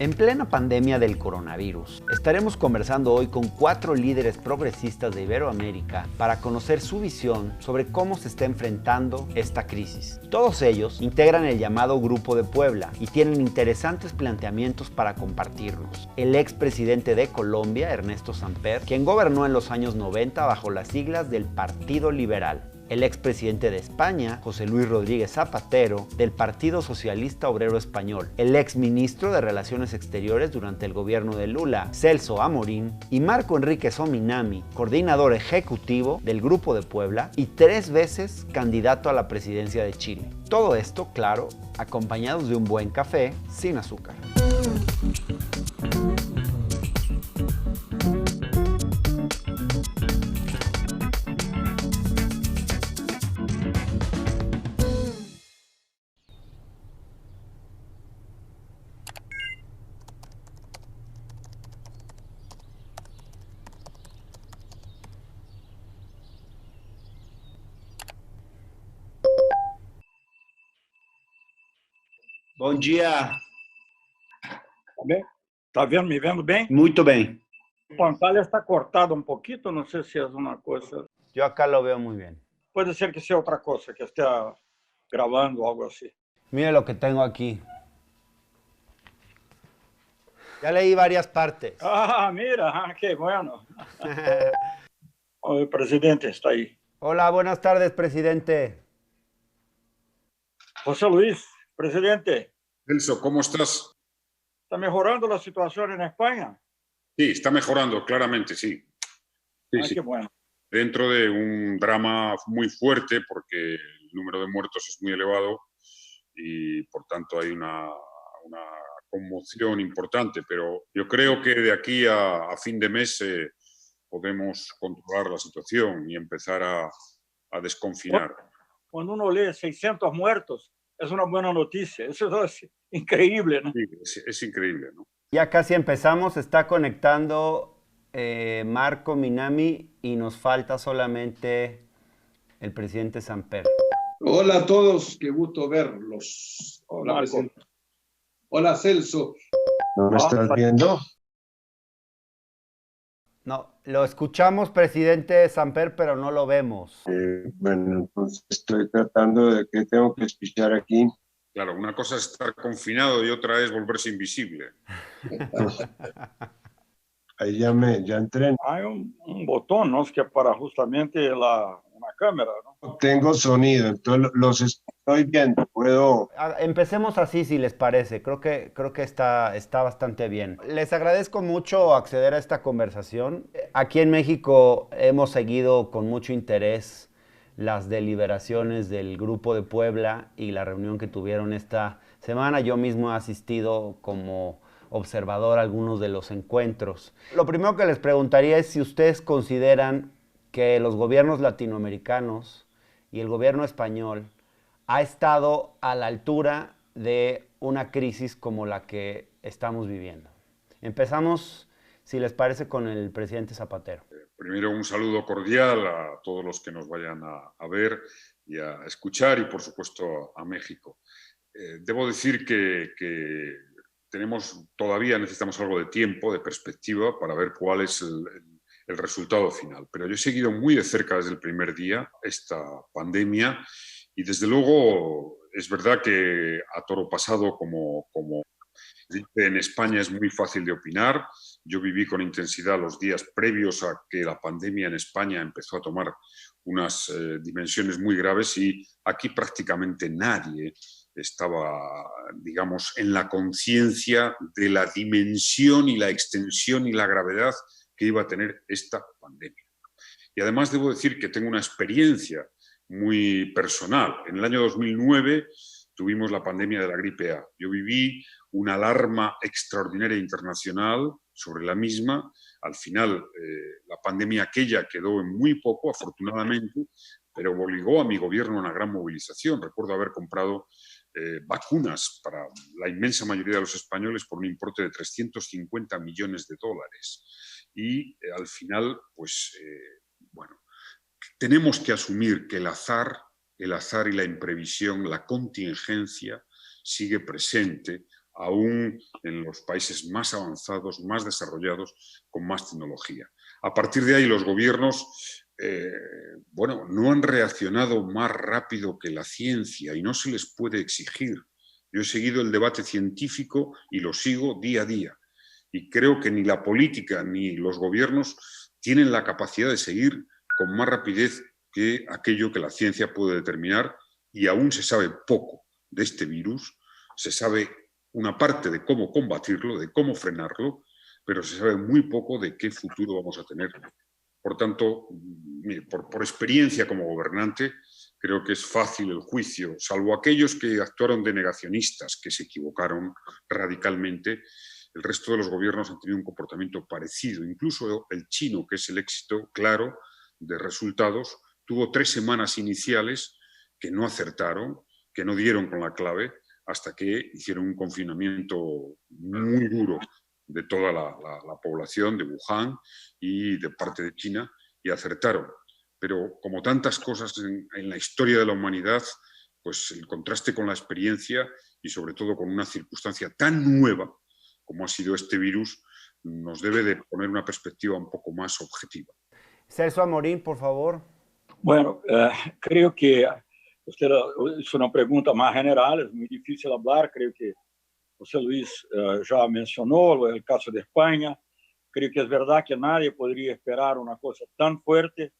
En plena pandemia del coronavirus, estaremos conversando hoy con 4 líderes progresistas de Iberoamérica para conocer su visión sobre cómo se está enfrentando esta crisis. Todos ellos integran el llamado Grupo de Puebla y tienen interesantes planteamientos para compartirnos. El expresidente de Colombia, Ernesto Samper, quien gobernó en los años 90 bajo las siglas del Partido Liberal. El expresidente de España, José Luis Rodríguez Zapatero, del Partido Socialista Obrero Español, el exministro de Relaciones Exteriores durante el gobierno de Lula, Celso Amorín, y Marco Enrique Sominami, coordinador ejecutivo del Grupo de Puebla y 3 veces candidato a la presidencia de Chile. Todo esto, claro, acompañados de un buen café sin azúcar. Bom dia. Tá bem? Tá vendo, me vendo bem? Muito bem. A pantalla está cortada un poquito, no sé si es una cosa. Yo acá lo veo muy bien. Puede ser que sea otra cosa, que esté grabando o algo así. Mire lo que tengo aquí. Ya leí varias partes. Ah, mira, qué bueno. El presidente está ahí. Hola, buenas tardes, presidente. José Luis, presidente, Celso, ¿cómo estás? ¿está mejorando la situación en España? Sí, está mejorando, claramente, sí. Sí, sí. Qué bueno. Dentro de un drama muy fuerte, porque el número de muertos es muy elevado y, por tanto, hay una conmoción importante. Pero yo creo que de aquí a fin de mes podemos controlar la situación y empezar a desconfinar. Cuando uno lee 600 muertos, es una buena noticia. Eso es increíble, ¿no? Sí, es increíble, ¿no? Ya casi empezamos, está conectando Marco Minami y nos falta solamente el presidente Samper. Hola a todos, qué gusto verlos. Hola, Marco. Hola, Celso. ¿No me estás viendo? No, lo escuchamos, presidente Samper, pero no lo vemos. Bueno, entonces estoy tratando de que tengo que escuchar aquí. Claro, una cosa es estar confinado y otra es volverse invisible. Ahí ya entré. Hay un botón, ¿no? Es que para justamente una cámara, ¿no? Tengo sonido, entonces los estoy viendo. Puedo. Empecemos así, si les parece. Creo que está bastante bien. Les agradezco mucho acceder a esta conversación. Aquí en México hemos seguido con mucho interés las deliberaciones del Grupo de Puebla y la reunión que tuvieron esta semana. Yo mismo he asistido como observador a algunos de los encuentros. Lo primero que les preguntaría es si ustedes consideran que los gobiernos latinoamericanos y el gobierno español ha estado a la altura de una crisis como la que estamos viviendo. Empezamos, si les parece, con el presidente Zapatero. Primero, un saludo cordial a todos los que nos vayan a ver y a escuchar y, por supuesto, a México. Debo decir que todavía necesitamos algo de tiempo, de perspectiva, para ver cuál es el resultado final. Pero yo he seguido muy de cerca desde el primer día esta pandemia y, desde luego, es verdad que a toro pasado, como en España, es muy fácil de opinar. Yo viví con intensidad los días previos a que la pandemia en España empezó a tomar unas dimensiones muy graves y aquí prácticamente nadie estaba, digamos, en la conciencia de la dimensión y la extensión y la gravedad que iba a tener esta pandemia. Y además debo decir que tengo una experiencia muy personal. En el año 2009 tuvimos la pandemia de la gripe A. Yo viví una alarma extraordinaria internacional sobre la misma. Al final, la pandemia aquella quedó en muy poco, afortunadamente, pero obligó a mi gobierno a una gran movilización. Recuerdo haber comprado vacunas para la inmensa mayoría de los españoles por un importe de 350 millones de dólares. Y al final, pues, bueno, tenemos que asumir que el azar y la imprevisión, la contingencia, sigue presente aún en los países más avanzados, más desarrollados, con más tecnología. A partir de ahí, los gobiernos no han reaccionado más rápido que la ciencia y no se les puede exigir. Yo he seguido el debate científico y lo sigo día a día. Y creo que ni la política ni los gobiernos tienen la capacidad de seguir con más rapidez que aquello que la ciencia puede determinar, y aún se sabe poco de este virus. Se sabe una parte de cómo combatirlo, de cómo frenarlo, pero se sabe muy poco de qué futuro vamos a tener. Por tanto, por experiencia como gobernante, creo que es fácil el juicio, salvo aquellos que actuaron de negacionistas, que se equivocaron radicalmente. El resto de los gobiernos han tenido un comportamiento parecido. Incluso el chino, que es el éxito claro de resultados, tuvo 3 semanas iniciales que no acertaron, que no dieron con la clave, hasta que hicieron un confinamiento muy duro de toda la población de Wuhan y de parte de China, y acertaron. Pero como tantas cosas en la historia de la humanidad, pues el contraste con la experiencia y sobre todo con una circunstancia tan nueva como ha sido este virus, nos debe de poner una perspectiva un poco más objetiva. Celso Amorim, por favor. Bueno, creo que usted hizo una pregunta más general, es muy difícil hablar, creo que José Luis ya mencionó el caso de España. Creo que es verdad que nadie podría esperar una cosa tan fuerte,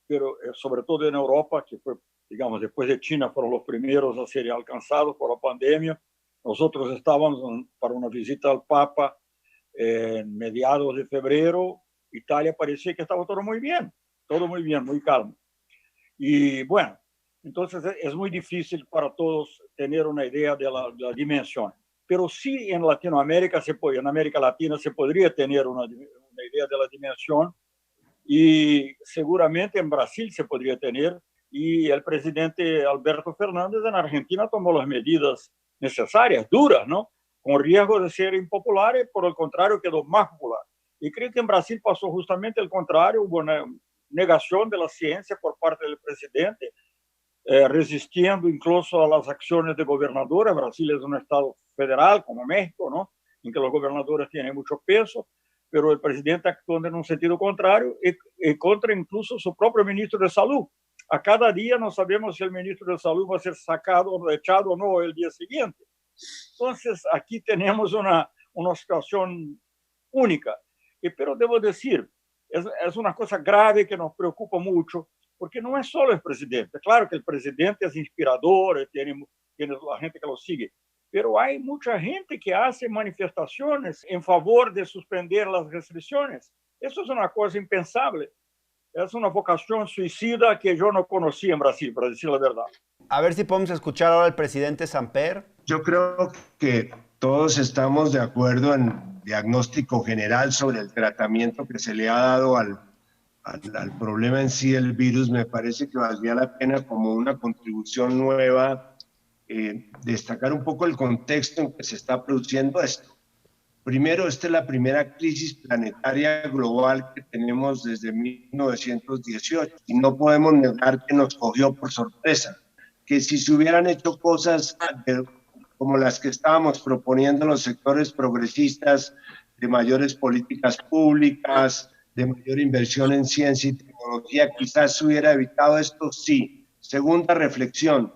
pero sobre todo en Europa, que fue, digamos, después de China, fueron los primeros a ser alcanzados por la pandemia. Nosotros estábamos para una visita al Papa en mediados de febrero. Italia parecía que estaba todo muy bien, muy calmo. Y bueno, entonces es muy difícil para todos tener una idea de la dimensión. Pero sí en Latinoamérica en América Latina se podría tener una idea de la dimensión, y seguramente en Brasil se podría tener, y el presidente Alberto Fernández en Argentina tomó las medidas necesarias, duras, ¿no? Con riesgo de ser impopulares, por el contrario quedó más popular. Y creo que en Brasil pasó justamente el contrario, hubo una negación de la ciencia por parte del presidente, resistiendo incluso a las acciones de gobernadores. Brasil es un estado federal como México, ¿no? En que los gobernadores tienen mucho peso, pero el presidente actuando en un sentido contrario y contra incluso su propio ministro de Salud. A cada día no sabemos si el ministro de Salud va a ser sacado o echado o no el día siguiente. Entonces, aquí tenemos una situación única. Pero debo decir, es una cosa grave que nos preocupa mucho, porque no es solo el presidente. Claro que el presidente es inspirador, tiene la gente que lo sigue, pero hay mucha gente que hace manifestaciones en favor de suspender las restricciones. Eso es una cosa impensable. Es una vocación suicida que yo no conocí en Brasil, para decir la verdad. A ver si podemos escuchar ahora al presidente Samper. Yo creo que todos estamos de acuerdo en diagnóstico general sobre el tratamiento que se le ha dado al problema en sí del virus. Me parece que valdría la pena, como una contribución nueva, destacar un poco el contexto en que se está produciendo esto. Primero, esta es la primera crisis planetaria global que tenemos desde 1918 y no podemos negar que nos cogió por sorpresa, que si se hubieran hecho cosas como las que estábamos proponiendo los sectores progresistas, de mayores políticas públicas, de mayor inversión en ciencia y tecnología, quizás se hubiera evitado esto, sí. Segunda reflexión,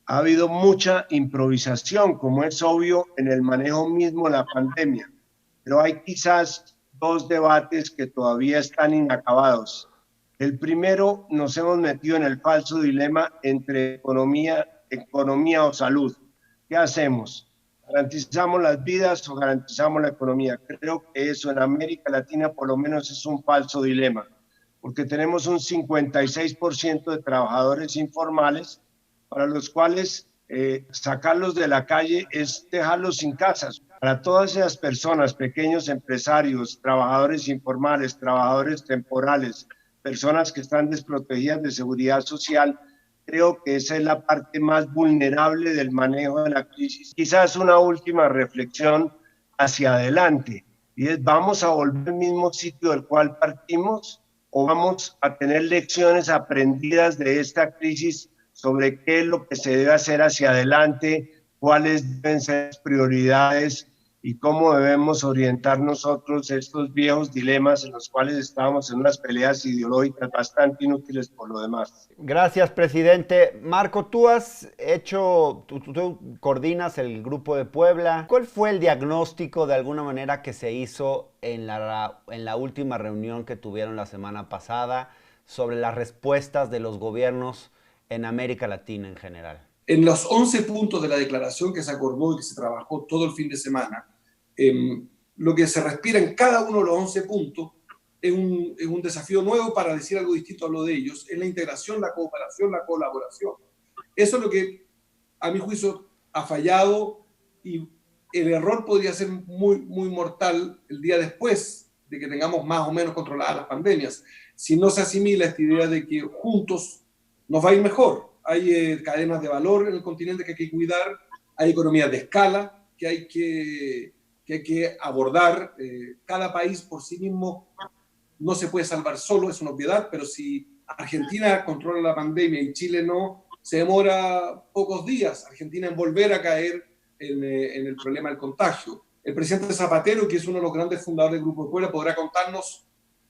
ha habido mucha improvisación, como es obvio, en el manejo mismo de la pandemia, pero hay quizás 2 debates que todavía están inacabados. El primero, nos hemos metido en el falso dilema entre economía o salud. ¿Qué hacemos? ¿Garantizamos las vidas o garantizamos la economía? Creo que eso en América Latina por lo menos es un falso dilema, porque tenemos un 56% de trabajadores informales para los cuales sacarlos de la calle es dejarlos sin casas. Para todas esas personas, pequeños empresarios, trabajadores informales, trabajadores temporales, personas que están desprotegidas de seguridad social, creo que esa es la parte más vulnerable del manejo de la crisis. Quizás una última reflexión hacia adelante, y es: ¿vamos a volver al mismo sitio del cual partimos o vamos a tener lecciones aprendidas de esta crisis sobre qué es lo que se debe hacer hacia adelante cuáles deben ser las prioridades y cómo debemos orientar nosotros estos viejos dilemas en los cuales estábamos en unas peleas ideológicas bastante inútiles por lo demás. Gracias, presidente. Marco, tú coordinas el Grupo de Puebla. ¿Cuál fue el diagnóstico de alguna manera que se hizo en la última reunión que tuvieron la semana pasada sobre las respuestas de los gobiernos en América Latina en general? En los 11 puntos de la declaración que se acordó y que se trabajó todo el fin de semana, lo que se respira en cada uno de los 11 puntos es un desafío nuevo para decir algo distinto a lo de ellos, es la integración, la cooperación, la colaboración. Eso es lo que, a mi juicio, ha fallado, y el error podría ser muy, muy mortal el día después de que tengamos más o menos controladas las pandemias, si no se asimila esta idea de que juntos nos va a ir mejor. Hay cadenas de valor en el continente que hay que cuidar, hay economías de escala que hay que abordar. Cada país por sí mismo no se puede salvar solo, es una obviedad, pero si Argentina controla la pandemia y Chile no, se demora pocos días Argentina en volver a caer en el problema del contagio. El presidente Zapatero, que es uno de los grandes fundadores del Grupo de Puebla, podrá contarnos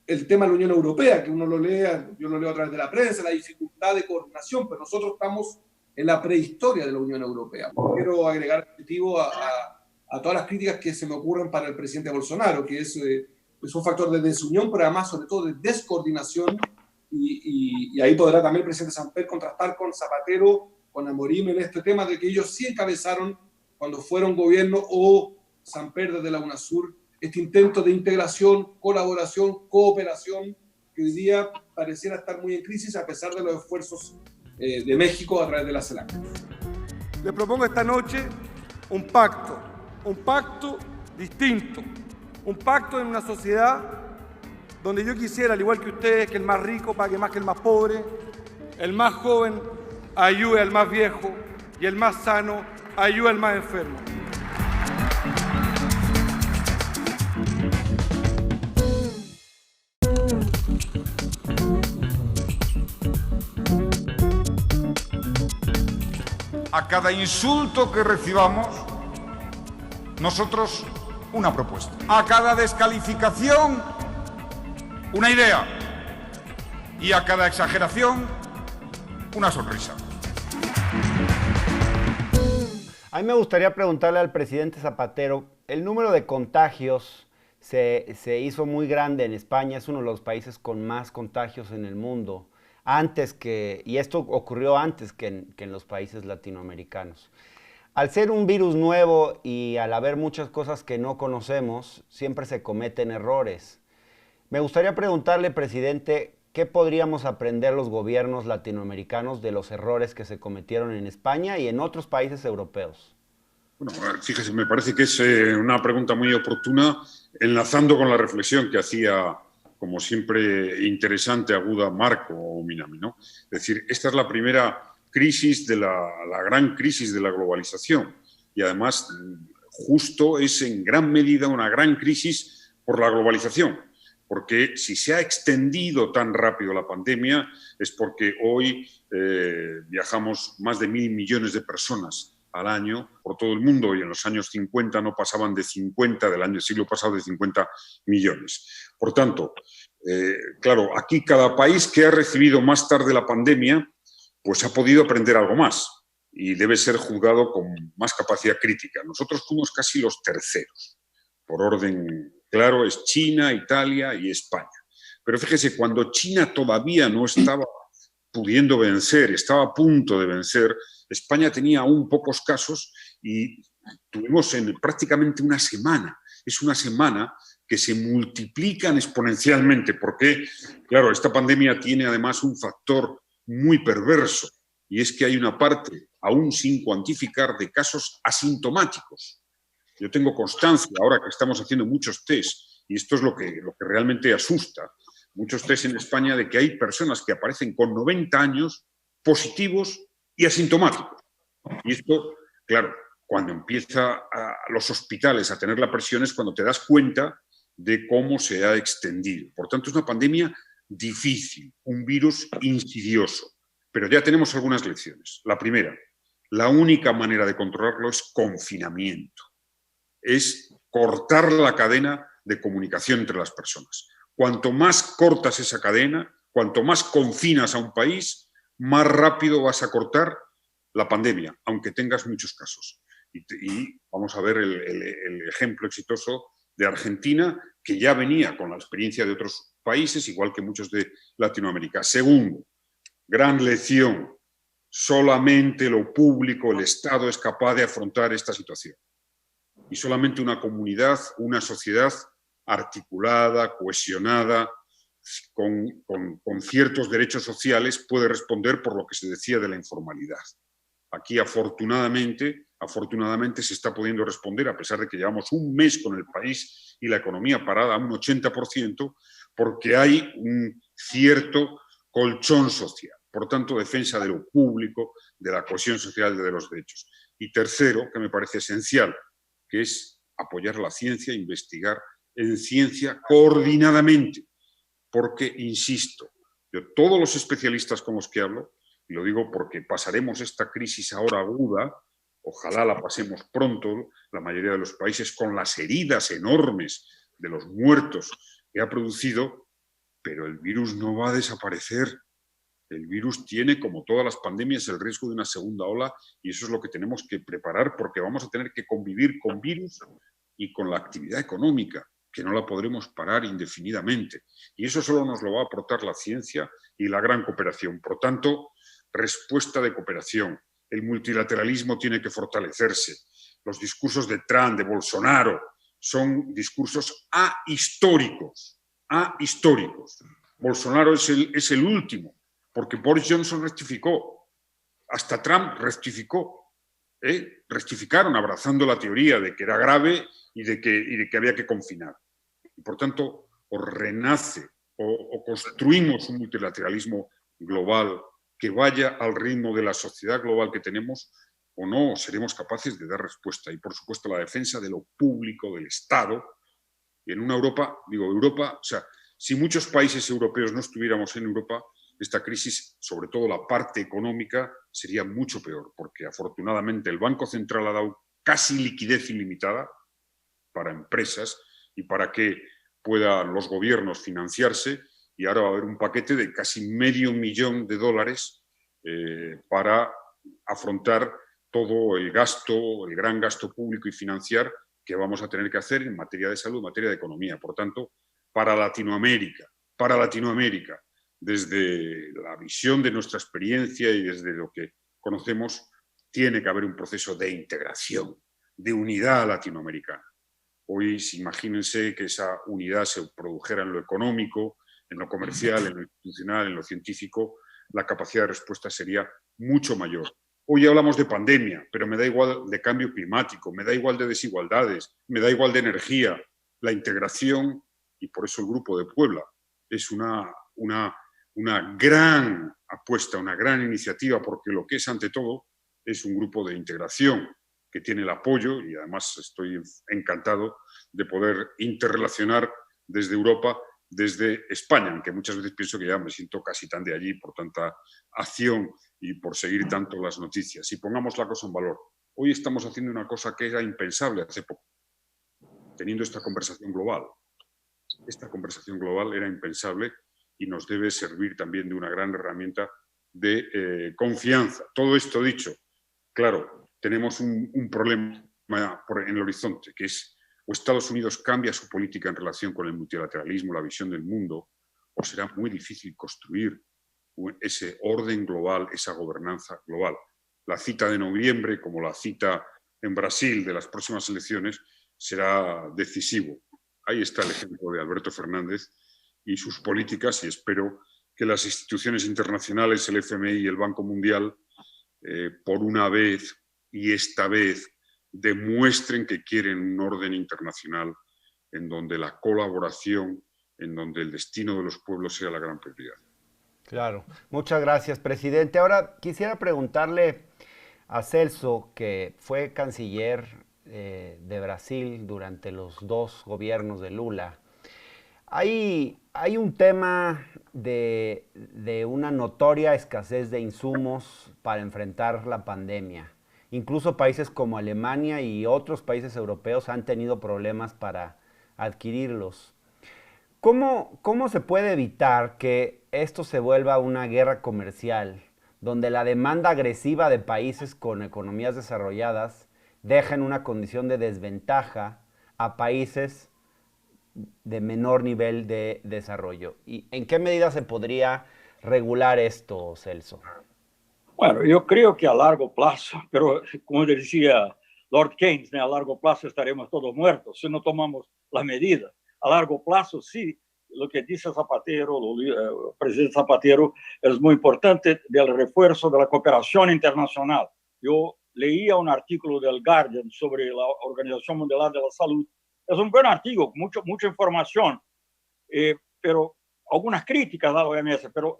el tema de la Unión Europea, que uno lo lea, yo lo leo a través de la prensa, la dificultad de coordinación, pero nosotros estamos en la prehistoria de la Unión Europea. Quiero agregar positivo a todas las críticas que se me ocurren para el presidente Bolsonaro, que es un factor de desunión, pero además sobre todo de descoordinación, y ahí podrá también el presidente Samper contrastar con Zapatero, con Amorim en este tema de que ellos sí encabezaron cuando fueron gobierno, o Samper desde la UNASUR, este intento de integración, colaboración, cooperación, que hoy día pareciera estar muy en crisis a pesar de los esfuerzos de México a través de la CELAC. Le propongo esta noche un pacto distinto, un pacto en una sociedad donde yo quisiera, al igual que ustedes, que el más rico pague más que el más pobre, el más joven ayude al más viejo y el más sano ayude al más enfermo. A cada insulto que recibamos, nosotros una propuesta. A cada descalificación, una idea. Y a cada exageración, una sonrisa. A mí me gustaría preguntarle al presidente Zapatero, el número de contagios se hizo muy grande en España, es uno de los países con más contagios en el mundo. Y esto ocurrió antes que en los países latinoamericanos. Al ser un virus nuevo y al haber muchas cosas que no conocemos, siempre se cometen errores. Me gustaría preguntarle, presidente, ¿qué podríamos aprender los gobiernos latinoamericanos de los errores que se cometieron en España y en otros países europeos? Bueno, fíjese, me parece que es una pregunta muy oportuna, enlazando con la reflexión que hacía, como siempre, interesante, aguda, Marco Minami, ¿no? Es decir, esta es la primera crisis de la gran crisis de la globalización, y además justo es en gran medida una gran crisis por la globalización, porque si se ha extendido tan rápido la pandemia es porque hoy viajamos más de 1.000 millones de personas al año por todo el mundo, y en los años 50 no pasaban de 50, del siglo pasado, de 50 millones. Por tanto, claro, aquí cada país que ha recibido más tarde la pandemia, pues ha podido aprender algo más y debe ser juzgado con más capacidad crítica. Nosotros fuimos casi los terceros. Por orden claro, es China, Italia y España. Pero fíjese, cuando China todavía no estaba pudiendo vencer, estaba a punto de vencer, España tenía aún pocos casos y tuvimos prácticamente una semana. Es una semana que se multiplican exponencialmente porque, claro, esta pandemia tiene además un factor muy perverso, y es que hay una parte, aún sin cuantificar, de casos asintomáticos. Yo tengo constancia, ahora que estamos haciendo muchos test, y esto es lo que realmente asusta, muchos test en España, de que hay personas que aparecen con 90 años positivos y asintomáticos. Y esto, claro, cuando empieza a los hospitales a tener la presión es cuando te das cuenta de cómo se ha extendido. Por tanto, es una pandemia difícil, un virus insidioso. Pero ya tenemos algunas lecciones. La primera, la única manera de controlarlo es confinamiento, es cortar la cadena de comunicación entre las personas. Cuanto más cortas esa cadena, cuanto más confinas a un país, más rápido vas a cortar la pandemia, aunque tengas muchos casos. Y vamos a ver el ejemplo exitoso de Argentina, que ya venía con la experiencia de otros países, igual que muchos de Latinoamérica. Segundo, gran lección, solamente lo público, el Estado, es capaz de afrontar esta situación. Y solamente una comunidad, una sociedad articulada, cohesionada, con ciertos derechos sociales, puede responder por lo que se decía de la informalidad. Aquí, afortunadamente, se está pudiendo responder, a pesar de que llevamos un mes con el país y la economía parada a un 80%, porque hay un cierto colchón social. Por tanto, defensa de lo público, de la cohesión social, de los derechos. Y tercero, que me parece esencial, que es apoyar la ciencia, investigar en ciencia coordinadamente. Porque, insisto, yo, todos los especialistas con los que hablo, y lo digo porque pasaremos esta crisis ahora aguda, ojalá la pasemos pronto, la mayoría de los países, con las heridas enormes de los muertos que ha producido, pero el virus no va a desaparecer. El virus tiene, como todas las pandemias, el riesgo de una segunda ola, y eso es lo que tenemos que preparar, porque vamos a tener que convivir con virus y con la actividad económica, que no la podremos parar indefinidamente. Y eso solo nos lo va a aportar la ciencia y la gran cooperación. Por tanto, respuesta de cooperación. El multilateralismo tiene que fortalecerse. Los discursos de Trump, de Bolsonaro, son discursos ahistóricos. Ahistóricos. Bolsonaro es el último, porque Boris Johnson rectificó. Hasta Trump rectificó. Rectificaron abrazando la teoría de que era grave y de que había que confinar. Y por tanto, o renace o construimos un multilateralismo global que vaya al ritmo de la sociedad global que tenemos, o no seremos capaces de dar respuesta. Y por supuesto la defensa de lo público, del Estado. Y en una Europa, o sea, si muchos países europeos no estuviéramos en Europa, esta crisis, sobre todo la parte económica, sería mucho peor, porque afortunadamente el Banco Central ha dado casi liquidez ilimitada para empresas y para que puedan los gobiernos financiarse, y ahora va a haber un paquete de casi $500 millones para afrontar todo el gasto, el gran gasto público y financiero que vamos a tener que hacer en materia de salud, en materia de economía. Por tanto, para Latinoamérica, desde la visión de nuestra experiencia y desde lo que conocemos, tiene que haber un proceso de integración, de unidad latinoamericana. Hoy, imagínense que esa unidad se produjera en lo económico, en lo comercial, en lo institucional, en lo científico, la capacidad de respuesta sería mucho mayor. Hoy hablamos de pandemia, pero me da igual de cambio climático, me da igual de desigualdades, me da igual de energía. La integración, y por eso el Grupo de Puebla, es una gran apuesta, una gran iniciativa, porque lo que es ante todo es un grupo de integración que tiene el apoyo, y además estoy encantado de poder interrelacionar desde Europa, desde España, aunque muchas veces pienso que ya me siento casi tan de allí por tanta acción y por seguir tanto las noticias. Y pongamos la cosa en valor. Hoy estamos haciendo una cosa que era impensable hace poco, teniendo esta conversación global. Esta conversación global era impensable y nos debe servir también de una gran herramienta de confianza. Todo esto dicho, claro, tenemos un problema en el horizonte, que es o Estados Unidos cambia su política en relación con el multilateralismo, la visión del mundo, o será muy difícil construir ese orden global, esa gobernanza global. La cita de noviembre, como la cita en Brasil de las próximas elecciones, será decisivo. Ahí está el ejemplo de Alberto Fernández y sus políticas, y espero que las instituciones internacionales, el FMI y el Banco Mundial, por una vez y esta vez, demuestren que quieren un orden internacional en donde la colaboración, en donde el destino de los pueblos sea la gran prioridad. Claro. Muchas gracias, presidente. Ahora quisiera preguntarle a Celso, que fue canciller de Brasil durante los 2 gobiernos de Lula. Hay un tema de una notoria escasez de insumos para enfrentar la pandemia. Incluso países como Alemania y otros países europeos han tenido problemas para adquirirlos. ¿Cómo se puede evitar que esto se vuelva una guerra comercial, donde la demanda agresiva de países con economías desarrolladas deja en una condición de desventaja a países de menor nivel de desarrollo? ¿Y en qué medida se podría regular esto, Celso? Bueno, yo creo que a largo plazo, pero como decía Lord Keynes, a largo plazo estaremos todos muertos si no tomamos las medidas. A largo plazo, sí, lo que dice Zapatero, el presidente Zapatero, es muy importante del refuerzo de la cooperación internacional. Yo leía un artículo del Guardian sobre la Organización Mundial de la Salud. Es un buen artículo, mucha información, pero algunas críticas a la OMS, pero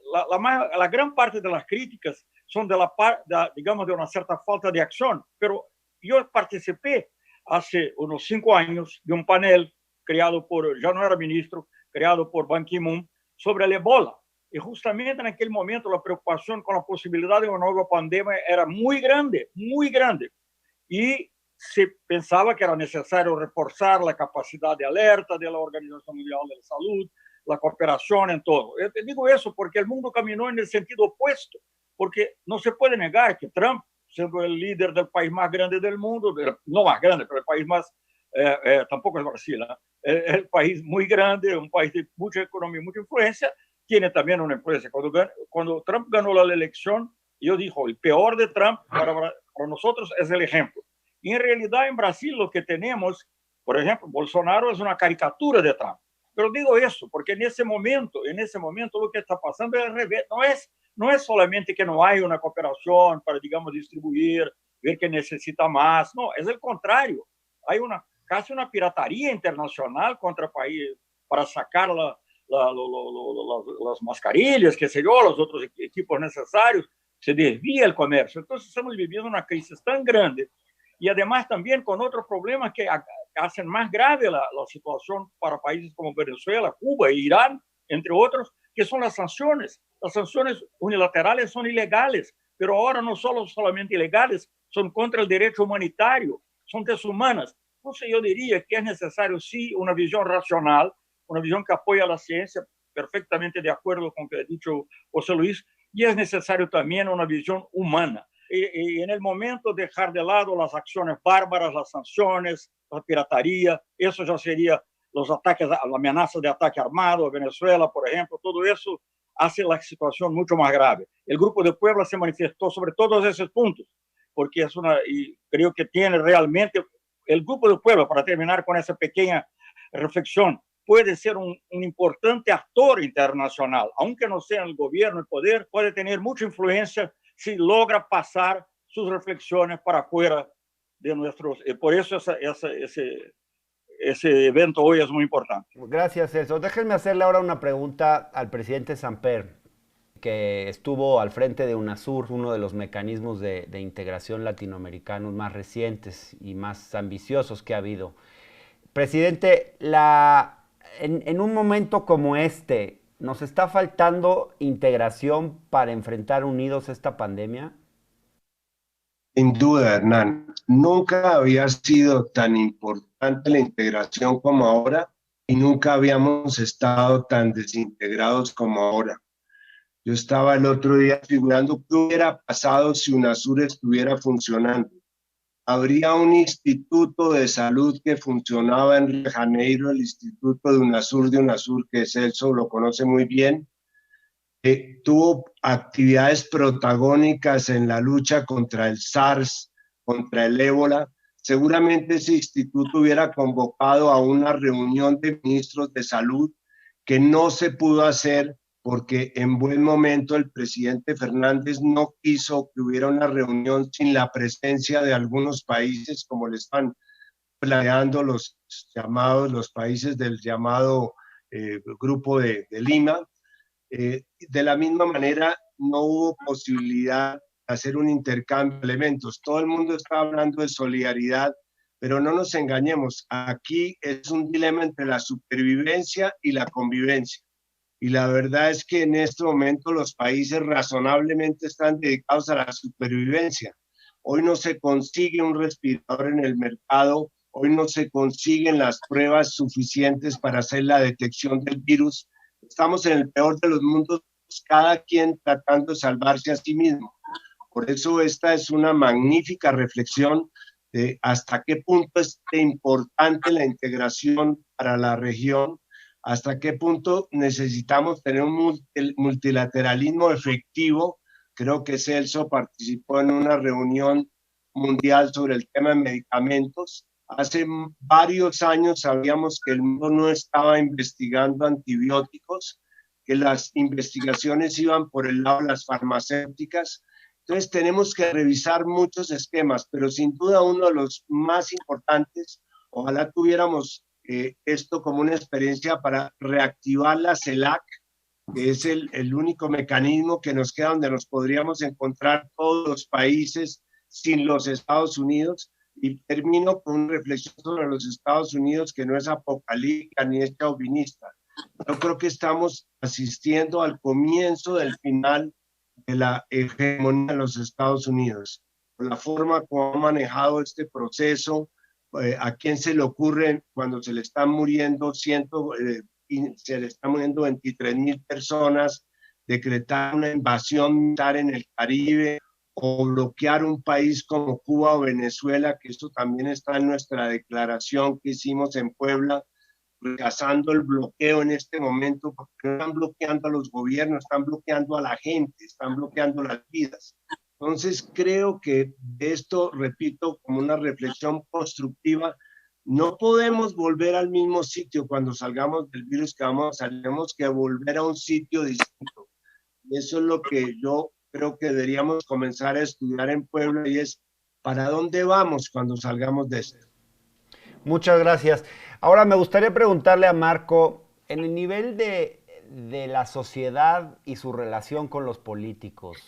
la gran parte de las críticas son digamos, de una cierta falta de acción. Pero yo participé hace unos 5 años de un panel creado ya no era ministro, creado por Ban Ki-moon, sobre el ébola. Y justamente en aquel momento la preocupación con la posibilidad de una nueva pandemia era muy grande, muy grande. Y se pensaba que era necesario reforzar la capacidad de alerta de la Organización Mundial de la Salud, la cooperación en todo. Yo te digo eso porque el mundo caminó en el sentido opuesto, porque no se puede negar que Trump, siendo el líder del país más grande del mundo, no más grande, pero el país más, tampoco es Brasil, ¿no? El país muy grande, un país de mucha economía, mucha influencia, tiene también una influencia. Cuando Trump ganó la elección, yo dijo, el peor de Trump para nosotros es el ejemplo. Y en realidad en Brasil lo que tenemos, por ejemplo, Bolsonaro es una caricatura de Trump. Pero digo eso porque en ese momento lo que está pasando es al revés. No es solamente que no hay una cooperación para, digamos, distribuir, ver que necesita más. No, es el contrario. Hay casi una piratería internacional contra el país para sacar las mascarillas, qué sé yo, los otros equipos necesarios. Se desvía el comercio. Entonces estamos viviendo una crisis tan grande y además también con otros problemas que hacen más grave la situación para países como Venezuela, Cuba e Irán, entre otros, que son las sanciones. Las sanciones unilaterales son ilegales, pero ahora no solamente ilegales, son contra el derecho humanitario, son deshumanas. Entonces yo diría que es necesario, sí, una visión racional, una visión que apoya la ciencia, perfectamente de acuerdo con lo que ha dicho José Luis, y es necesario también una visión humana. Y en el momento dejar de lado las acciones bárbaras, las sanciones, la piratería, eso ya sería los ataques, la amenaza de ataque armado a Venezuela, por ejemplo, todo eso hace la situación mucho más grave. El Grupo de Puebla se manifestó sobre todos esos puntos, porque y creo que tiene realmente, el Grupo de Puebla, para terminar con esa pequeña reflexión, puede ser un importante actor internacional, aunque no sea el gobierno, el poder, puede tener mucha influencia si logra pasar sus reflexiones para afuera de nuestros... Por eso ese evento hoy es muy importante. Gracias, Celso. Déjenme hacerle ahora una pregunta al presidente Samper, que estuvo al frente de UNASUR, uno de los mecanismos de integración latinoamericanos más recientes y más ambiciosos que ha habido. Presidente, en un momento como este, ¿nos está faltando integración para enfrentar unidos esta pandemia? Sin duda, Hernán. Nunca había sido tan importante la integración como ahora y nunca habíamos estado tan desintegrados como ahora. Yo estaba el otro día figurando qué hubiera pasado si UNASUR estuviera funcionando. Habría un instituto de salud que funcionaba en Río de Janeiro, el Instituto de UNASUR, que Celso lo conoce muy bien. Tuvo actividades protagónicas en la lucha contra el SARS, contra el ébola. Seguramente ese instituto hubiera convocado a una reunión de ministros de salud que no se pudo hacer porque en buen momento el presidente Fernández no quiso que hubiera una reunión sin la presencia de algunos países, como le están planeando los países del llamado Grupo de Lima. De la misma manera, no hubo posibilidad de hacer un intercambio de elementos. Todo el mundo está hablando de solidaridad, pero no nos engañemos. Aquí es un dilema entre la supervivencia y la convivencia. Y la verdad es que en este momento los países razonablemente están dedicados a la supervivencia, Hoy no se consigue un respirador en el mercado, hoy no se consiguen las pruebas suficientes para hacer la detección del virus. Estamos en el peor de los mundos, cada quien tratando de salvarse a sí mismo. Por eso esta es una magnífica reflexión de hasta qué punto es importante la integración para la región, hasta qué punto necesitamos tener un multilateralismo efectivo. Creo que Celso participó en una reunión mundial sobre el tema de medicamentos. Hace varios años sabíamos que el mundo no estaba investigando antibióticos, que las investigaciones iban por el lado de las farmacéuticas. Entonces tenemos que revisar muchos esquemas, pero sin duda uno de los más importantes, ojalá tuviéramos esto como una experiencia para reactivar la CELAC, que es el único mecanismo que nos queda donde nos podríamos encontrar todos los países sin los Estados Unidos. Y termino con una reflexión sobre los Estados Unidos que no es apocalíptica ni es chauvinista. Yo creo que estamos asistiendo al comienzo del final de la hegemonía de los Estados Unidos. Por la forma como ha manejado este proceso, a quién se le ocurre cuando se le están muriendo se le están muriendo 23,000 personas, decretar una invasión militar en el Caribe o bloquear un país como Cuba o Venezuela, que esto también está en nuestra declaración que hicimos en Puebla, rechazando el bloqueo en este momento, porque no están bloqueando a los gobiernos, están bloqueando a la gente, están bloqueando las vidas. Entonces creo que esto, repito, como una reflexión constructiva, no podemos volver al mismo sitio cuando salgamos del virus que vamos a salir, tenemos que volver a un sitio distinto. Y eso es lo que yo creo que deberíamos comenzar a estudiar en Puebla, y es ¿para dónde vamos cuando salgamos de esto? Muchas gracias. Ahora me gustaría preguntarle a Marco, en el nivel de la sociedad y su relación con los políticos,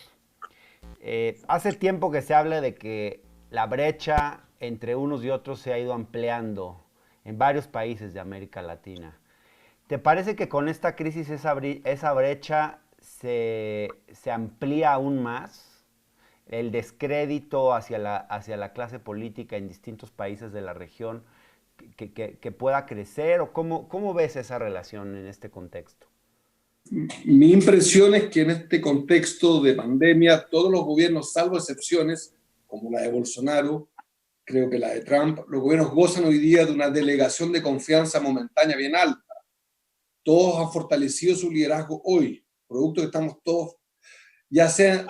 hace tiempo que se habla de que la brecha entre unos y otros se ha ido ampliando en varios países de América Latina. ¿Te parece que con esta crisis esa brecha se amplía aún más? El descrédito hacia la clase política en distintos países de la región que pueda crecer, o ¿cómo ves esa relación en este contexto? Mi impresión es que en este contexto de pandemia, todos los gobiernos, salvo excepciones, como la de Bolsonaro, creo que la de Trump, los gobiernos gozan hoy día de una delegación de confianza momentánea bien alta. Todos han fortalecido su liderazgo hoy, producto que estamos todos, ya sea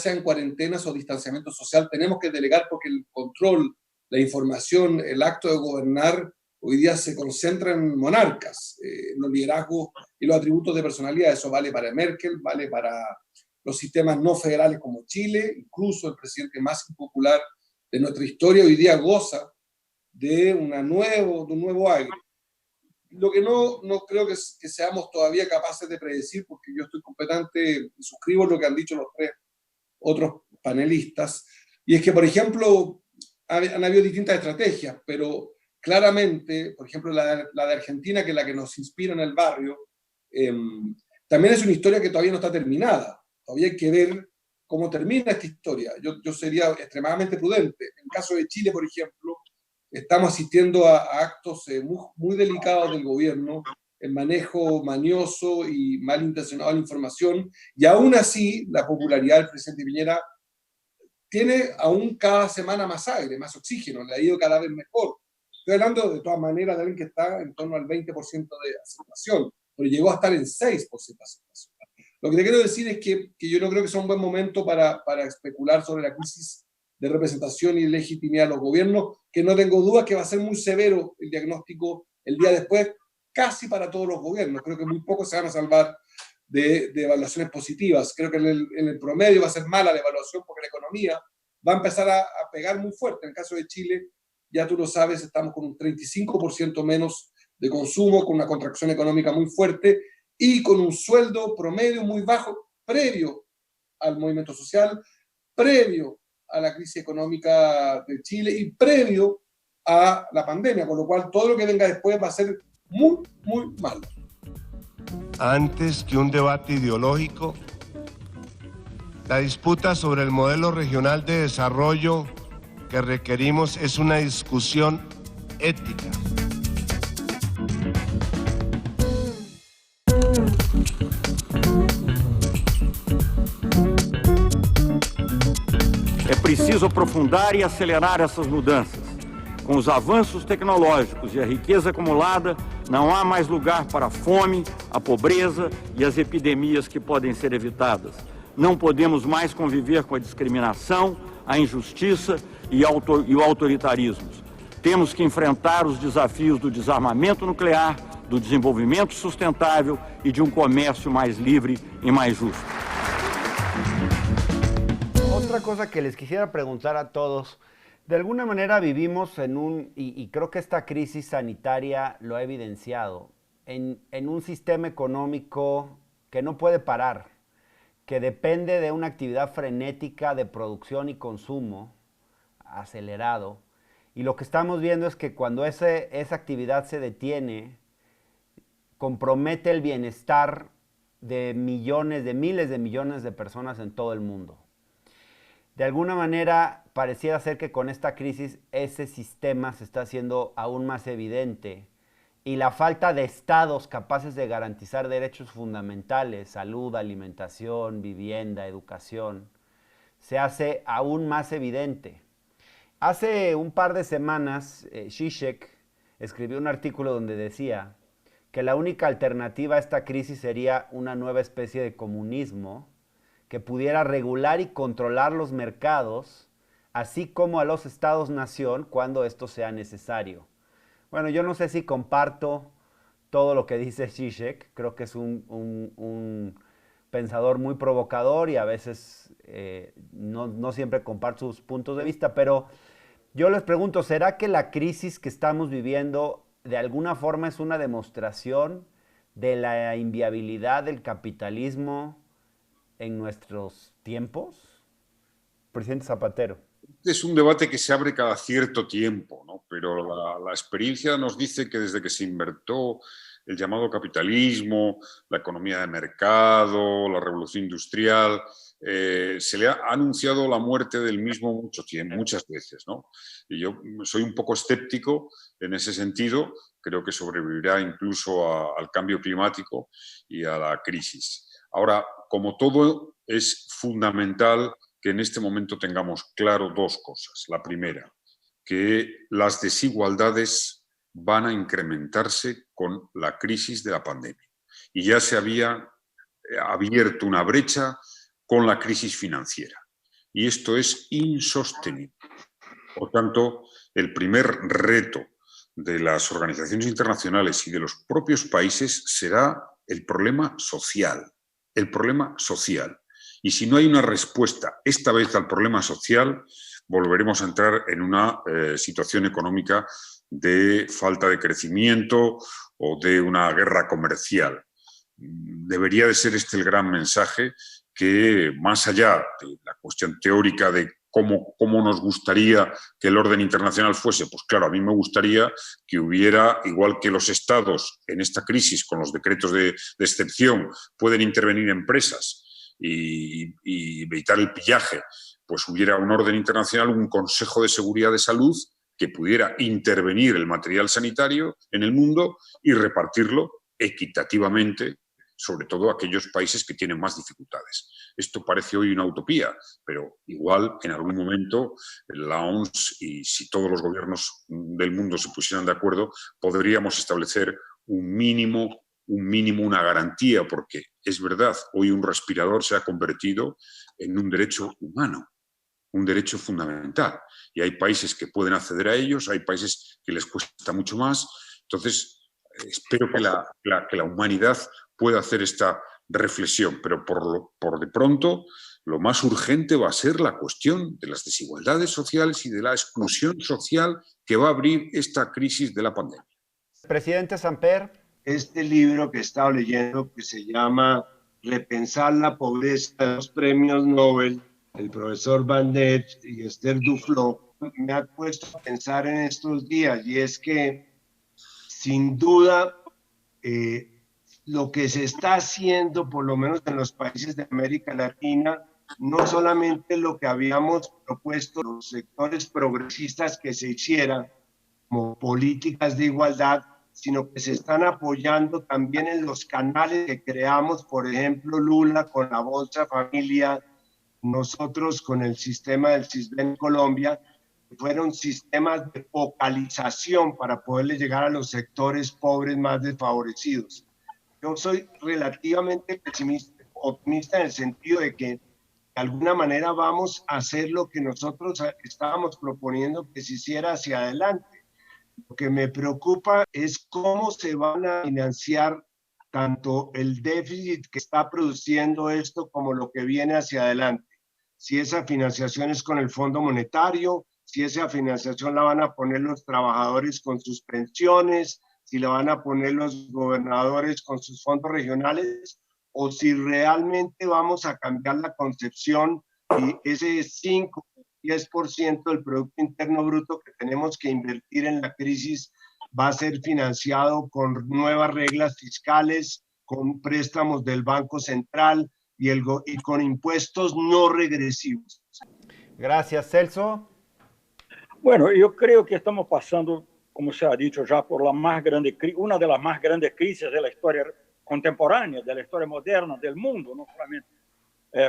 en cuarentenas o distanciamiento social, tenemos que delegar porque el control, la información, el acto de gobernar, hoy día se concentra en monarcas, los liderazgos y los atributos de personalidad. Eso vale para Merkel, vale para los sistemas no federales como Chile, incluso el presidente más impopular de nuestra historia hoy día goza de un nuevo aire. Lo que no creo que seamos todavía capaces de predecir, porque yo estoy completamente, suscribo lo que han dicho los tres otros panelistas, y es que, por ejemplo, han habido distintas estrategias, pero claramente, por ejemplo, la de Argentina, que es la que nos inspira en el barrio, también es una historia que todavía no está terminada. Todavía hay que ver cómo termina esta historia. Yo sería extremadamente prudente. En el caso de Chile, por ejemplo, estamos asistiendo a actos muy delicados del gobierno, el manejo mañoso y malintencionado de la información, y aún así la popularidad del presidente Piñera tiene aún cada semana más aire, más oxígeno, le ha ido cada vez mejor. Estoy hablando de todas maneras de alguien que está en torno al 20% de aceptación, pero llegó a estar en 6% de aceptación. Lo que te quiero decir es que yo no creo que sea un buen momento para especular sobre la crisis de representación y legitimidad de los gobiernos, que no tengo duda que va a ser muy severo el diagnóstico el día después, casi para todos los gobiernos. Creo que muy pocos se van a salvar de evaluaciones positivas. Creo que en el promedio va a ser mala la evaluación porque la economía va a empezar a pegar muy fuerte. En el caso de Chile, ya tú lo sabes, estamos con un 35% menos de consumo, con una contracción económica muy fuerte y con un sueldo promedio muy bajo previo al movimiento social, previo a la crisis económica de Chile y previo a la pandemia, con lo cual todo lo que venga después va a ser muy, muy malo. Antes que un debate ideológico, la disputa sobre el modelo regional de desarrollo que requerimos es una discusión ética. É preciso aprofundar e acelerar essas mudanças. Com os avanços tecnológicos e a riqueza acumulada, não há mais lugar para a fome, a pobreza e as epidemias que podem ser evitadas. Não podemos mais conviver com a discriminação, a injustiça e o autoritarismo. Temos que enfrentar os desafios do desarmamento nuclear, do desenvolvimento sustentável e de um comércio mais livre e mais justo. Otra cosa que les quisiera preguntar a todos, de alguna manera vivimos y creo que esta crisis sanitaria lo ha evidenciado, en un sistema económico que no puede parar, que depende de una actividad frenética de producción y consumo acelerado. Y lo que estamos viendo es que cuando esa actividad se detiene, compromete el bienestar de millones, de miles de millones de personas en todo el mundo. De alguna manera, pareciera ser que con esta crisis ese sistema se está haciendo aún más evidente y la falta de estados capaces de garantizar derechos fundamentales, salud, alimentación, vivienda, educación, se hace aún más evidente. Hace un par de semanas, Zizek escribió un artículo donde decía que la única alternativa a esta crisis sería una nueva especie de comunismo que pudiera regular y controlar los mercados, así como a los estados-nación cuando esto sea necesario. Bueno, yo no sé si comparto todo lo que dice Zizek, creo que es un pensador muy provocador y a veces no siempre comparto sus puntos de vista, pero yo les pregunto, ¿será que la crisis que estamos viviendo de alguna forma es una demostración de la inviabilidad del capitalismo en nuestros tiempos? Presidente Zapatero. Es un debate que se abre cada cierto tiempo, ¿no? Pero la experiencia nos dice que desde que se inventó el llamado capitalismo, la economía de mercado, la revolución industrial, se le ha anunciado la muerte del mismo muchas veces, ¿no? Y yo soy un poco escéptico en ese sentido, creo que sobrevivirá incluso al cambio climático y a la crisis. Ahora, como todo, es fundamental que en este momento tengamos claro dos cosas. La primera, que las desigualdades van a incrementarse con la crisis de la pandemia. Y ya se había abierto una brecha con la crisis financiera. Y esto es insostenible. Por tanto, el primer reto de las organizaciones internacionales y de los propios países será el problema social. El problema social. Y si no hay una respuesta, esta vez al problema social, volveremos a entrar en una situación económica de falta de crecimiento o de una guerra comercial. Debería de ser este el gran mensaje que, más allá de la cuestión teórica de cómo nos gustaría que el orden internacional fuese, pues claro, a mí me gustaría que hubiera, igual que los estados en esta crisis con los decretos de excepción pueden intervenir empresas y evitar el pillaje, pues hubiera un orden internacional, un Consejo de Seguridad de Salud que pudiera intervenir el material sanitario en el mundo y repartirlo equitativamente, sobre todo aquellos países que tienen más dificultades. Esto parece hoy una utopía, pero igual en algún momento la OMS y si todos los gobiernos del mundo se pusieran de acuerdo, podríamos establecer un mínimo, una garantía, porque es verdad, hoy un respirador se ha convertido en un derecho humano, un derecho fundamental. Y hay países que pueden acceder a ellos, hay países que les cuesta mucho más. Entonces, espero que la humanidad pueda hacer esta reflexión, pero por de pronto lo más urgente va a ser la cuestión de las desigualdades sociales y de la exclusión social que va a abrir esta crisis de la pandemia. Presidente Samper. Este libro que he estado leyendo, que se llama Repensar la pobreza, de los premios Nobel, el profesor Van Ness y Esther Duflo, me ha puesto a pensar en estos días, y es que sin duda lo que se está haciendo, por lo menos en los países de América Latina, no solamente lo que habíamos propuesto los sectores progresistas que se hicieran como políticas de igualdad, sino que se están apoyando también en los canales que creamos, por ejemplo, Lula con la Bolsa Familia, nosotros con el sistema del CISBEN Colombia, que fueron sistemas de focalización para poderle llegar a los sectores pobres más desfavorecidos. Yo soy relativamente optimista en el sentido de que de alguna manera vamos a hacer lo que nosotros estábamos proponiendo que se hiciera hacia adelante. Lo que me preocupa es cómo se van a financiar tanto el déficit que está produciendo esto como lo que viene hacia adelante. Si esa financiación es con el Fondo Monetario, si esa financiación la van a poner los trabajadores con sus pensiones, si la van a poner los gobernadores con sus fondos regionales, o si realmente vamos a cambiar la concepción y ese 5-10% del Producto Interno Bruto que tenemos que invertir en la crisis va a ser financiado con nuevas reglas fiscales, con préstamos del Banco Central y con impuestos no regresivos. Gracias, Celso. Bueno, yo creo que estamos pasando, como se ha dicho ya, por la más grande, una de las más grandes crisis de la historia contemporánea, de la historia moderna del mundo, no solamente,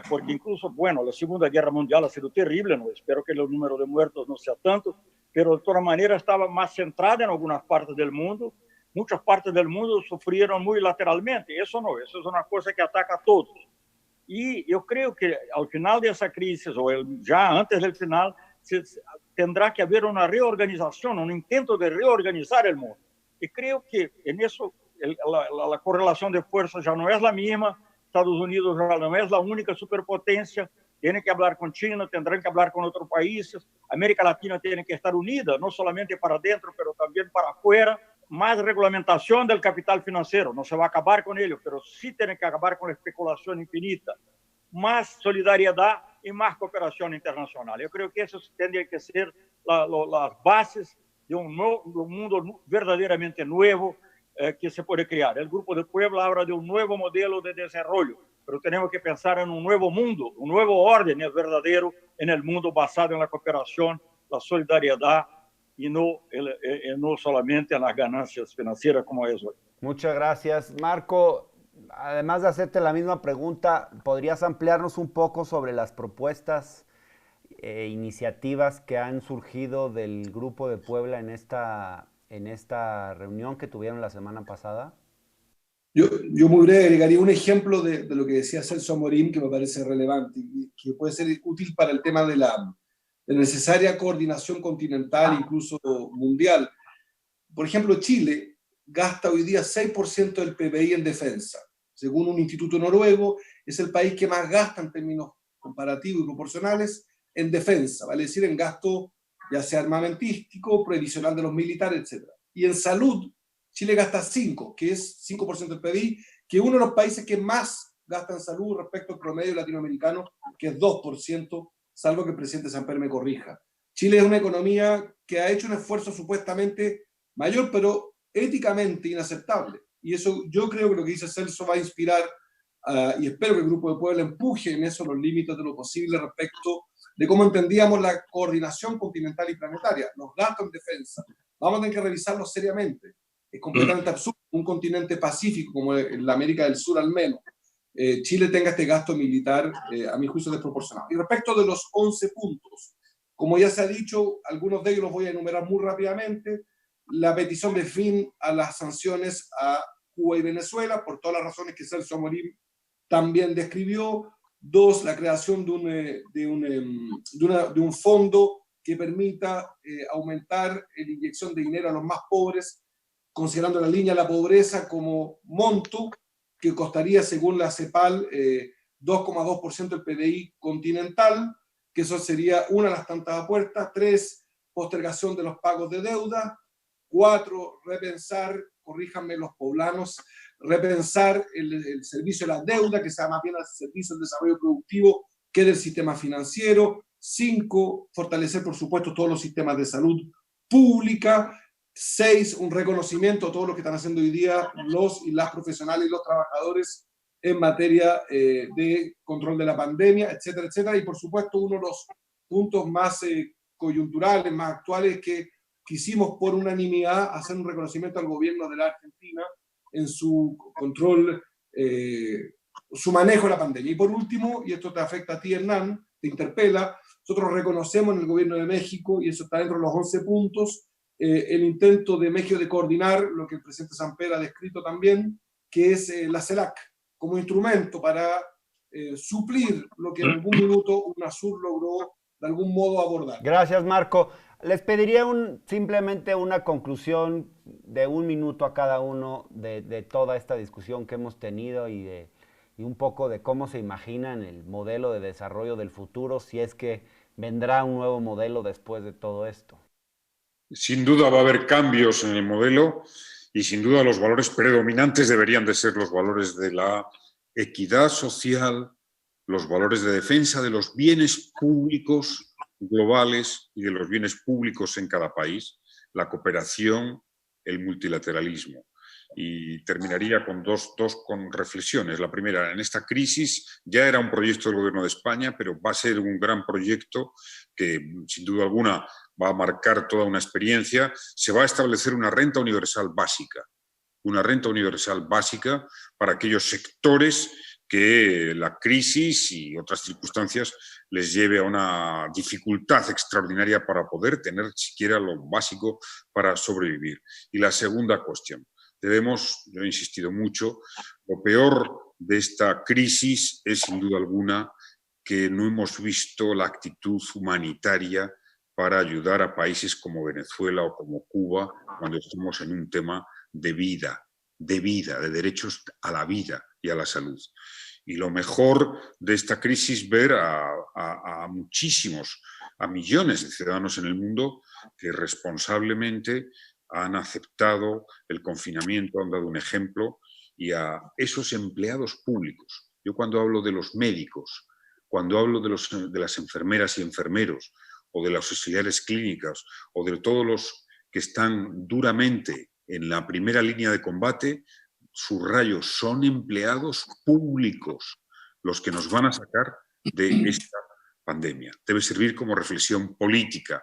porque incluso, bueno, la Segunda Guerra Mundial ha sido terrible, no espero que el número de muertos no sea tanto, pero de todas maneras estaba más centrada en algunas partes del mundo. Muchas partes del mundo sufrieron muy lateralmente. Eso no, eso es una cosa que ataca a todos. Y yo creo que al final de esa crisis, o ya antes del final, tendrá que haber una reorganización, un intento de reorganizar el mundo. Y creo que en eso la correlación de fuerzas ya no es la misma. Estados Unidos ya no es la única superpotencia. Tienen que hablar con China, tendrán que hablar con otros países. América Latina tiene que estar unida, no solamente para adentro, pero también para afuera. Más regulamentación del capital financiero, no se va a acabar con ello, pero sí tiene que acabar con la especulación infinita. Más solidaridad y más cooperación internacional. Yo creo que eso tendría que ser las bases de un mundo verdaderamente nuevo que se puede crear. El Grupo de Puebla habla de un nuevo modelo de desarrollo, pero tenemos que pensar en un nuevo mundo, un nuevo orden verdadero en el mundo basado en la cooperación, la solidaridad y no solamente en las ganancias financieras como es hoy. Muchas gracias. Marco, además de hacerte la misma pregunta, ¿podrías ampliarnos un poco sobre las propuestas e iniciativas que han surgido del Grupo de Puebla en esta reunión que tuvieron la semana pasada? Yo muy breve agregaría un ejemplo de lo que decía Celso Amorín que me parece relevante y que puede ser útil para el tema de la necesaria coordinación continental, incluso mundial. Por ejemplo, Chile gasta hoy día 6% del PBI en defensa. Según un instituto noruego, es el país que más gasta en términos comparativos y proporcionales en defensa, vale decir, en gasto ya sea armamentístico, previsional de los militares, etc. Y en salud, Chile gasta 5%, que es 5% del PBI, que es uno de los países que más gasta en salud respecto al promedio latinoamericano, que es 2%, salvo que el presidente Samper me corrija. Chile es una economía que ha hecho un esfuerzo supuestamente mayor, pero éticamente inaceptable. Y eso yo creo que lo que dice Celso va a inspirar, y espero que el Grupo de Puebla empuje en eso los límites de lo posible respecto de cómo entendíamos la coordinación continental y planetaria, los gastos en defensa. Vamos a tener que revisarlos seriamente. Es completamente absurdo un continente pacífico, como en la América del Sur al menos, Chile tenga este gasto militar, a mi juicio, desproporcionado. Y respecto de los 11 puntos, como ya se ha dicho, algunos de ellos los voy a enumerar muy rápidamente. La petición de fin a las sanciones a Cuba y Venezuela, por todas las razones que Celso Amorín también describió. 2, la creación de un fondo que permita aumentar la inyección de dinero a los más pobres, considerando la línea de la pobreza como monto, que costaría, según la CEPAL, 2,2% del PBI continental, que eso sería una de las tantas apuestas. 3, postergación de los pagos de deuda. 4, repensar, corríjanme los poblanos, repensar el servicio de la deuda, que sea más bien el servicio del desarrollo productivo que del sistema financiero. 5, fortalecer, por supuesto, todos los sistemas de salud pública. 6, un reconocimiento a todo lo que están haciendo hoy día los y las profesionales y los trabajadores en materia de control de la pandemia, etcétera, etcétera. Y por supuesto, uno de los puntos más coyunturales, más actuales, que quisimos por unanimidad hacer un reconocimiento al gobierno de la Argentina en su control, su manejo de la pandemia. Y por último, y esto te afecta a ti, Hernán, te interpela, nosotros reconocemos en el gobierno de México, y eso está dentro de los 11 puntos, el intento de México de coordinar lo que el presidente Samper ha descrito también, que es la CELAC, como instrumento para suplir lo que en algún minuto UNASUR logró de algún modo abordar. Gracias, Marco. Les pediría simplemente una conclusión de 1 minuto a cada uno de toda esta discusión que hemos tenido y un poco de cómo se imaginan el modelo de desarrollo del futuro, si es que vendrá un nuevo modelo después de todo esto. Sin duda va a haber cambios en el modelo y sin duda los valores predominantes deberían de ser los valores de la equidad social, los valores de defensa de los bienes públicos globales y de los bienes públicos en cada país, la cooperación, el multilateralismo. Y terminaría con dos reflexiones. La primera, en esta crisis ya era un proyecto del Gobierno de España, pero va a ser un gran proyecto que, sin duda alguna, va a marcar toda una experiencia. Se va a establecer una renta universal básica para aquellos sectores que la crisis y otras circunstancias les lleve a una dificultad extraordinaria para poder tener siquiera lo básico para sobrevivir. Y la segunda cuestión, yo he insistido mucho, lo peor de esta crisis es sin duda alguna que no hemos visto la actitud humanitaria para ayudar a países como Venezuela o como Cuba cuando estamos en un tema de vida, de derechos a la vida y a la salud. Y lo mejor de esta crisis, ver a millones de ciudadanos en el mundo que responsablemente han aceptado el confinamiento, han dado un ejemplo, y a esos empleados públicos. Yo cuando hablo de los médicos, cuando hablo de las enfermeras y enfermeros, o de los auxiliares clínicos, o de todos los que están duramente en la primera línea de combate, subrayo, son empleados públicos los que nos van a sacar de esta pandemia. Debe servir como reflexión política.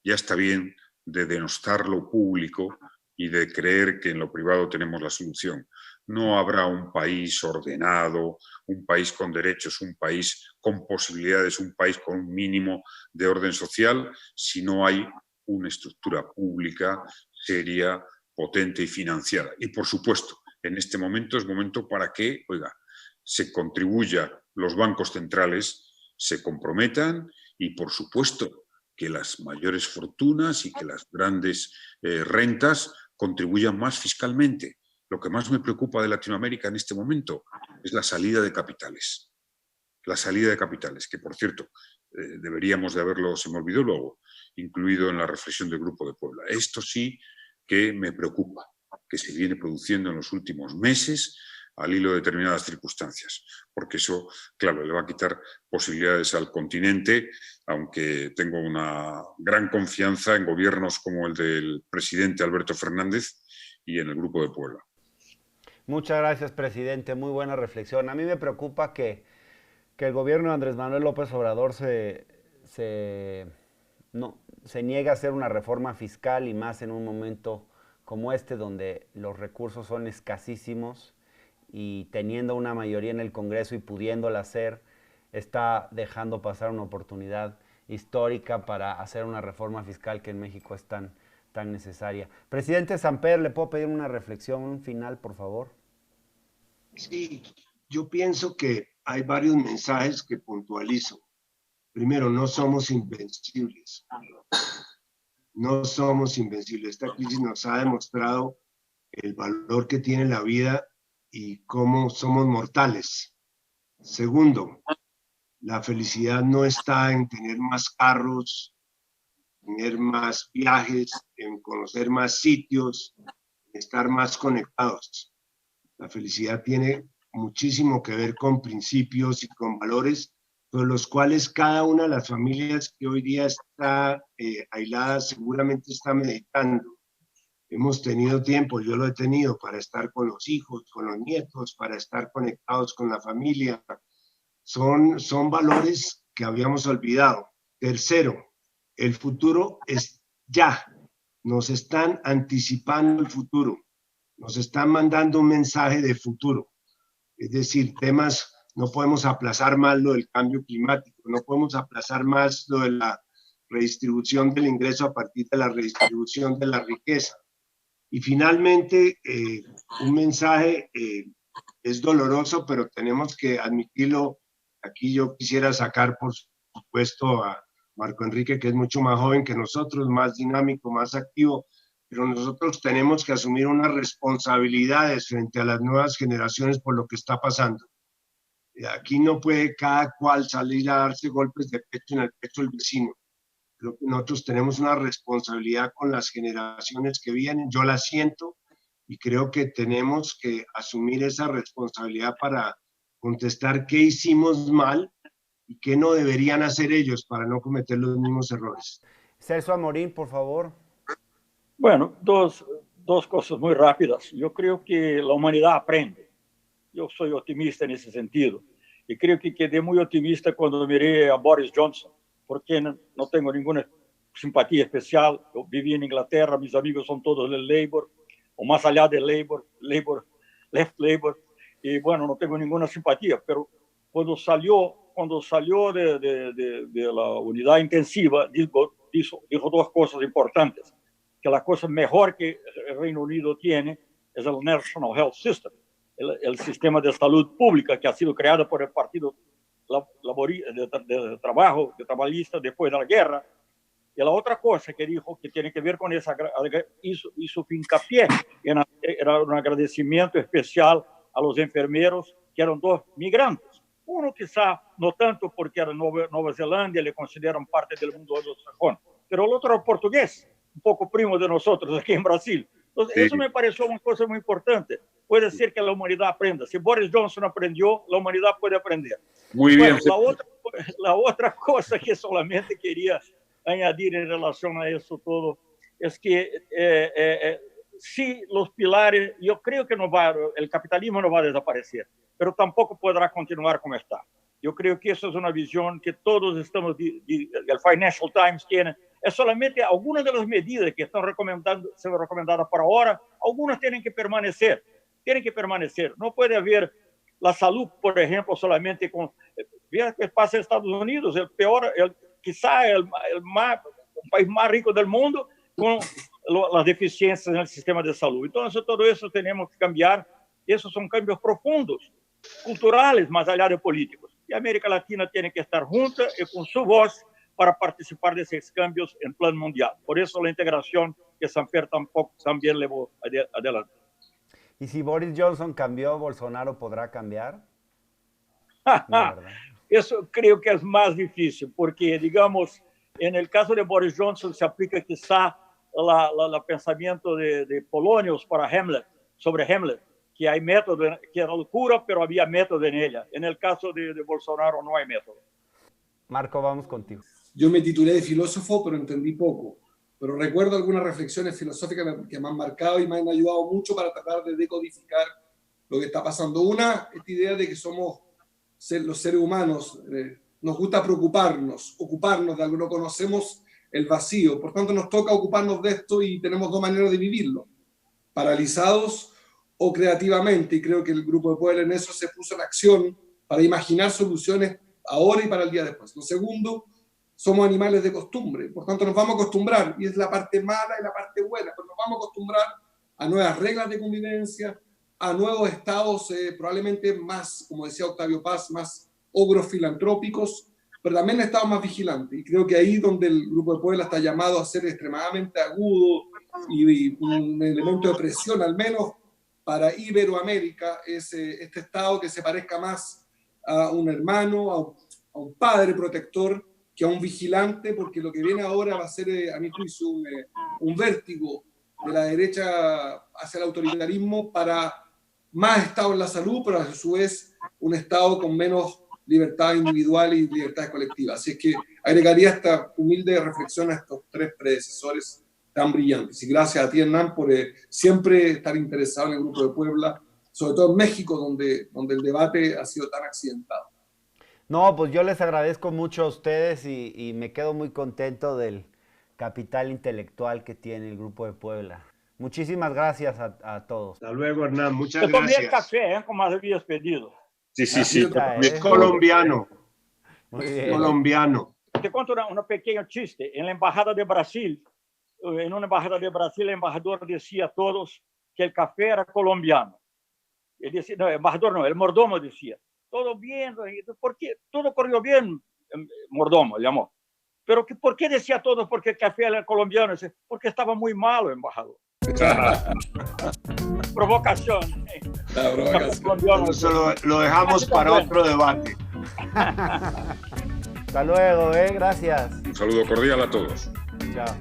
Ya está bien de denostar lo público y de creer que en lo privado tenemos la solución. No habrá un país ordenado, un país con derechos, un país con posibilidades, un país con un mínimo de orden social si no hay una estructura pública seria, potente y financiada. Y por supuesto, en este momento es momento para que, se contribuya, los bancos centrales se comprometan y por supuesto que las mayores fortunas y que las grandes rentas contribuyan más fiscalmente. Lo que más me preocupa de Latinoamérica en este momento es la salida de capitales. La salida de capitales, que por cierto, deberíamos de haberlo, se me olvidó luego, incluido en la reflexión del Grupo de Puebla. Esto sí que me preocupa, que se viene produciendo en los últimos meses al hilo de determinadas circunstancias, porque eso, claro, le va a quitar posibilidades al continente, aunque tengo una gran confianza en gobiernos como el del presidente Alberto Fernández y en el Grupo de Puebla. Muchas gracias, presidente. Muy buena reflexión. A mí me preocupa que el gobierno de Andrés Manuel López Obrador se niega a hacer una reforma fiscal, y más en un momento como este, donde los recursos son escasísimos, y teniendo una mayoría en el Congreso y pudiéndola hacer, está dejando pasar una oportunidad histórica para hacer una reforma fiscal que en México es tan necesaria. Presidente Samper, ¿le puedo pedir una reflexión final, por favor? Sí, yo pienso que hay varios mensajes que puntualizo. Primero, no somos invencibles. No somos invencibles. Esta crisis nos ha demostrado el valor que tiene la vida y cómo somos mortales. Segundo, la felicidad no está en tener más carros, tener más viajes, en conocer más sitios, en estar más conectados. La felicidad tiene muchísimo que ver con principios y con valores, por los cuales cada una de las familias que hoy día está aislada seguramente está meditando. hemos tenido tiempo, yo lo he tenido para estar con los hijos, con los nietos, para estar conectados con la familia. Son valores que habíamos olvidado. Tercero, el futuro es ya. Nos están anticipando el futuro. Nos están mandando un mensaje de futuro. Es decir, temas, no podemos aplazar más lo del cambio climático, no podemos aplazar más lo de la redistribución del ingreso a partir de la redistribución de la riqueza. Y finalmente, un mensaje es doloroso, pero tenemos que admitirlo. Aquí yo quisiera sacar, por supuesto, a Marco Enrique, que es mucho más joven que nosotros, más dinámico, más activo, pero nosotros tenemos que asumir unas responsabilidades frente a las nuevas generaciones por lo que está pasando. Aquí no puede cada cual salir a darse golpes de pecho en el pecho del vecino. Creo que nosotros tenemos una responsabilidad con las generaciones que vienen, yo la siento, y creo que tenemos que asumir esa responsabilidad para contestar qué hicimos mal y qué no deberían hacer ellos para no cometer los mismos errores. Celso Amorín, por favor. Bueno, dos cosas muy rápidas. Yo creo que la humanidad aprende. Yo soy optimista en ese sentido. Y creo que quedé muy optimista cuando miré a Boris Johnson, porque no tengo ninguna simpatía especial. Yo viví en Inglaterra, mis amigos son todos del Labour, o más allá del Labour, Left Labour, y bueno, no tengo ninguna simpatía, pero cuando salió de la unidad intensiva, dijo dos cosas importantes, que la cosa mejor que el Reino Unido tiene es el National Health System, el sistema de salud pública que ha sido creado por el Partido de Trabajista después de la guerra. Y la otra cosa que dijo, que tiene que ver con esa, hizo hincapié, era un agradecimiento especial a los enfermeros, que eran dos migrantes. Uno quizá no tanto porque era Nueva Zelanda, le consideran parte del mundo anglosajón, pero el otro era portugués, un poco primo de nosotros aquí en Brasil. Entonces, sí, eso me pareció una cosa muy importante. Puede ser que la humanidad aprenda. Si Boris Johnson aprendió, la humanidad puede aprender. Muy bien. La otra cosa que solamente quería añadir en relación a eso todo es que sí, los pilares, yo creo que el capitalismo no va a desaparecer, pero tampoco podrá continuar como está. Yo creo que esa es una visión que todos estamos, el Financial Times tiene, es solamente algunas de las medidas que están siendo recomendadas para ahora, algunas tienen que permanecer. No puede haber la salud, por ejemplo, solamente con... Vean qué pasa en Estados Unidos, quizá el país más rico del mundo, con las deficiencias en el sistema de salud. Entonces, todo eso tenemos que cambiar. Esos son cambios profundos, culturales, más allá de políticos. Y América Latina tiene que estar junta y con su voz para participar de esos cambios en plan mundial. Por eso la integración que Samper también llevó adelante. ¿Y si Boris Johnson cambió, Bolsonaro podrá cambiar? Eso creo que es más difícil, porque, digamos, en el caso de Boris Johnson se aplica quizá el pensamiento de Polonius para Hamlet, sobre Hamlet, que hay método, que era locura, pero había método en ella. En el caso de Bolsonaro no hay método. Marco, vamos contigo. Yo me titulé de filósofo, pero entendí poco. Pero recuerdo algunas reflexiones filosóficas que me han marcado y me han ayudado mucho para tratar de decodificar lo que está pasando. Una, esta idea de que somos los seres humanos, nos gusta preocuparnos, ocuparnos de algo, no conocemos el vacío. Por tanto, nos toca ocuparnos de esto y tenemos dos maneras de vivirlo, paralizados o creativamente. Y creo que el Grupo de Poder en eso se puso en acción para imaginar soluciones ahora y para el día después. Lo segundo, somos animales de costumbre, por tanto nos vamos a acostumbrar, y es la parte mala y la parte buena, pero nos vamos a acostumbrar a nuevas reglas de convivencia, a nuevos estados probablemente más, como decía Octavio Paz, más ogros filantrópicos, pero también estados más vigilantes. Y creo que ahí donde el Grupo de Puebla está llamado a ser extremadamente agudo y un elemento de presión, al menos para Iberoamérica, es este estado que se parezca más a un hermano, a un padre protector, que a un vigilante, porque lo que viene ahora va a ser, a mi juicio, un vértigo de la derecha hacia el autoritarismo para más Estado en la salud, pero a su vez un Estado con menos libertad individual y libertades colectivas. Así es que agregaría esta humilde reflexión a estos tres predecesores tan brillantes. Y gracias a ti, Hernán, por siempre estar interesado en el Grupo de Puebla, sobre todo en México, donde el debate ha sido tan accidentado. No, pues yo les agradezco mucho a ustedes y me quedo muy contento del capital intelectual que tiene el Grupo de Puebla. Muchísimas gracias a todos. Hasta luego, Hernán. Muchas Eu tomei gracias. café, como habías pedido. Sí, sí, sí. Es colombiano. Muy bien. Colombiano. Te conto un pequeño chiste. En la Embajada de Brasil, en una embajada de Brasil, el embajador decía a todos que el café era colombiano. Él decía, no, el embajador no, el mordomo decía, todo bien, porque todo corrió bien, mordomo llamó. Pero ¿por qué decía todo porque el café era colombiano? Porque estaba muy malo, embajador. Provocación. La provocación. Eso lo dejamos para otro debate. Hasta luego, gracias. Un saludo cordial a todos. Chao.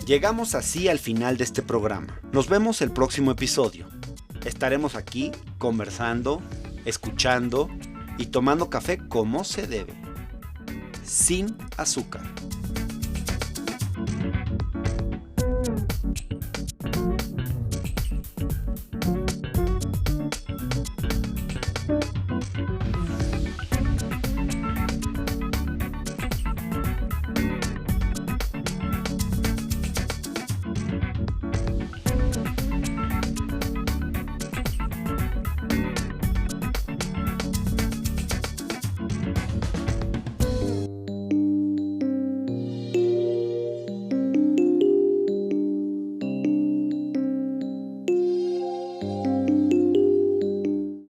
Llegamos así al final de este programa. Nos vemos el próximo episodio. Estaremos aquí conversando, escuchando y tomando café como se debe, sin azúcar.